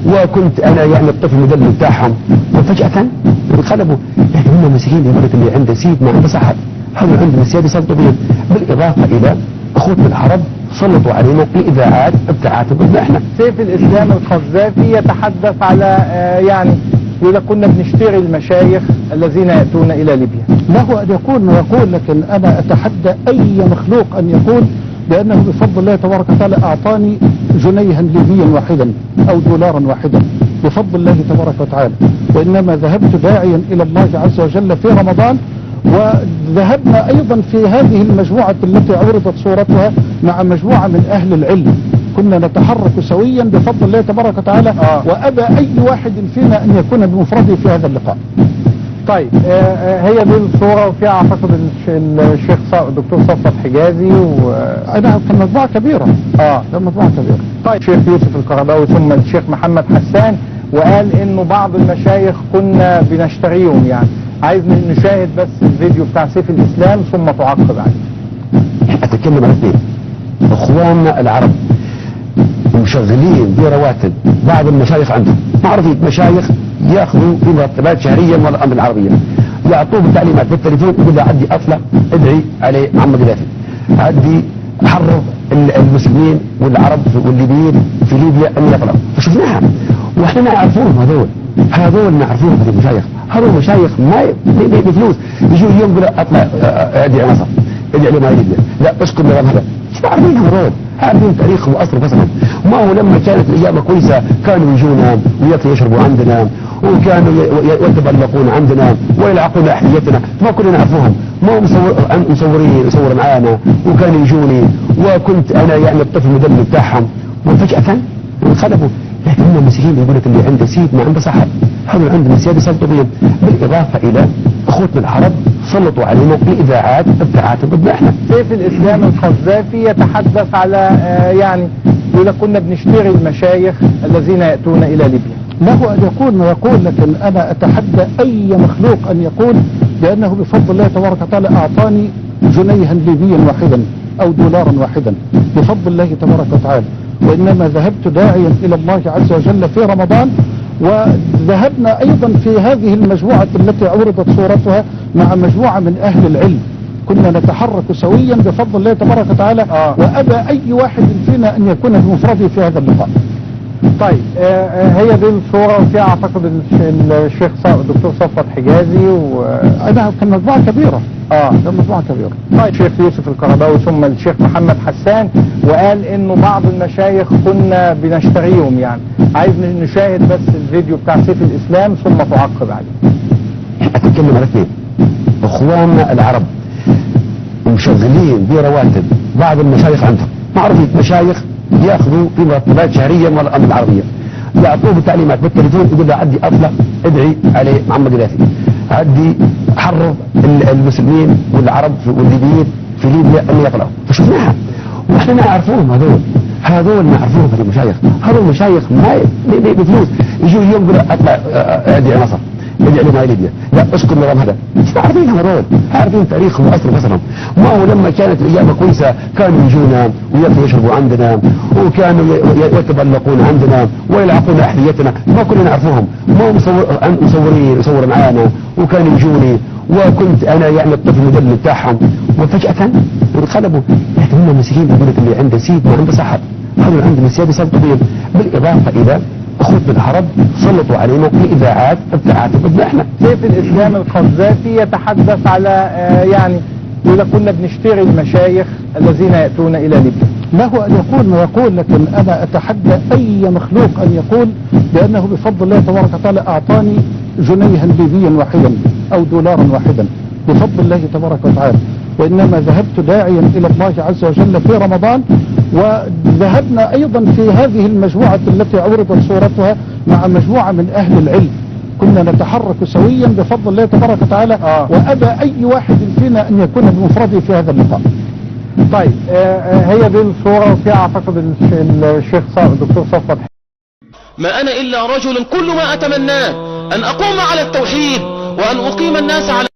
وكنت انا يعني الطفل المدلل بتاعهم، وفجأة انقلبوا. يعني هم مسيحيين يقول لك اللي عنده سيد ما عنده صحة، هذول عندهم السيادة يسلطوا بهم، بالاضافة الى اخوتنا العرب سلطوا علينا الاذاعات بتاعتهم بدنا احنا. سيف الاسلام القذافي يتحدث على يعني يقول لك كنا بنشتري المشايخ الذين ياتون الى ليبيا. له ان يكون ما يقول، لكن انا اتحدى اي مخلوق ان يقول بانه بفضل الله تبارك وتعالى اعطاني جنيها ليبيا واحدا او دولارا واحدا بفضل الله تبارك وتعالى، وانما ذهبت داعيا الى الله عز وجل في رمضان، وذهبنا ايضا في هذه المجموعة التي عرضت صورتها مع مجموعة من اهل العلم، كنا نتحرك سويا بفضل الله تبارك وتعالى، وابى اي واحد فينا ان يكون بمفرده في هذا اللقاء. طيب هي دي الصورة، وفيها اعتقد الشيخ الدكتور صفوت حجازي انا كان مجموعة كبيرة. كان مجموعة كبيرة. طيب الشيخ يوسف القرضاوي ثم الشيخ محمد حسان، وقال انه بعض المشايخ كنا بنشتريهم. يعني عايز نشاهد بس الفيديو بتاع سيف الاسلام ثم تعقب عليه. اتكلم عن اثنين، اخواننا العرب مشغلين برواتب بعض المشايخ عندهم، معروفين مشايخ ياخذوا في مرتبات شهريا ولا امر العربيه، يعطوه بالتعليمات بالتليفون، يقول له عدي اطلع ادعي عليه محمد قذافي، عدي حرض المسلمين والعرب والليبيين في ليبيا ان يطلعوا، فشفناها واحنا نعرفوهم، هذول نعرفوهم، هذول المشايخ، هذول مشايخ ما بفلوس، يجوا اليوم يقول اطلع ادعي على مصر، ادعي على ما ليبيا، لا اسكن نظام هذا، مش عارفين هذول، عارفين تاريخهم واصل فصلهم. ما هو لما كانت الايام كويسه كانوا يجونا وياكلوا يشربوا عندنا، وكانوا يتبلقون عندنا ويلعقون احذيتنا، ما كنا نعرفوهم، ما هم مصورين يصور معانا، وكانوا يجوني، وكنت انا يعني الطفل المدلل بتاعهم، وفجأة انقلبوا. لكن هم مسيحيين يقول لك اللي عنده سيد ما عنده صحة، هذول عندهم السيادة يسلطوا بهم، بالاضافة الى اخوتنا العرب سلطوا علينا الاذاعات بتاعتهم بدنا احنا. سيف الاسلام القذافي يتحدث على يعني يقول لك كنا بنشتري المشايخ الذين ياتون الى ليبيا. له ان يكون ما يقول، لكن انا اتحدى اي مخلوق ان يقول بانه بفضل الله تبارك وتعالى اعطاني جنيها ليبيا واحدا او دولارا واحدا بفضل الله تبارك وتعالى، وانما ذهبت داعيا الى الله عز وجل في رمضان، وذهبنا ايضا في هذه المجموعة التي عرضت صورتها مع مجموعة من اهل العلم، كنا نتحرك سويا بفضل الله تبارك وتعالى، وابى اي واحد فينا ان يكون بمفرده في هذا اللقاء. طيب هي دي الصورة، وفيها اعتقد الشيخ الدكتور صفوت حجازي انا كان مجموعة كبيرة. كان مجموعة كبيرة. طيب الشيخ يوسف القرضاوي ثم الشيخ محمد حسان، وقال انه بعض المشايخ كنا بنشتريهم. يعني عايز نشاهد بس الفيديو بتاع سيف الاسلام ثم تعقب عليه. اتكلم عن اثنين، اخواننا العرب مشغلين برواتب بعض المشايخ عندهم، معروفين مشايخ ياخذوا في مرتبات شهريا ولا امر العربيه، يعطوه بالتعليمات بالتليفون، يقول له عدي اطلع ادعي عليه محمد قذافي، عدي حرض المسلمين والعرب والليبيين في ليبيا ان يطلعوا، فشفناها واحنا نعرفوهم، هذول نعرفوهم، هذول المشايخ، هذول مشايخ ما بفلوس، يجوا اليوم يقول اطلع ادعي على مصر، ادعي على ما ليبيا، لا اسكن نظام هذا، مش عارفين هذول، عارفين تاريخهم واصل فصلهم. ما هو لما كانت الايام كويسه كانوا يجونا وياكلوا يشربوا عندنا، وكانوا يتبلقون عندنا ويلعقون احذيتنا، ما كنا نعرفوهم، ما هم مصورين يصور معانا، وكانوا يجوني، وكنت انا يعني الطفل المدلل بتاعهم، وفجأة انقلبوا. لكن هم مسيحيين يقول لك اللي عنده سيد ما عنده صحة، هذول عندهم السيادة يسلطوا بهم، بالاضافة الى اخوتنا العرب سلطوا علينا الاذاعات بتاعتهم بدنا احنا. سيف الاسلام القذافي يتحدث على يعني يقول لك كنا بنشتري المشايخ الذين ياتون الى ليبيا. له ان يقول ما يقول، لكن انا اتحدى اي مخلوق ان يقول بانه بفضل الله تبارك وتعالى اعطاني جنيها ليبيا واحدا او دولارا واحدا بفضل الله تبارك وتعالى، وانما ذهبت داعيا الى الله عز وجل في رمضان، وذهبنا ايضا في هذه المجموعة التي عرضت صورتها مع مجموعة من اهل العلم، كنا نتحرك سويا بفضل الله تبارك وتعالى، وابى اي واحد فينا ان يكون بمفرده في هذا اللقاء. طيب هي دي الصورة، وفيها اعتقد الشيخ الدكتور صفوت. ما انا الا رجل كل ما اتمناه ان اقوم على التوحيد وان اقيم الناس على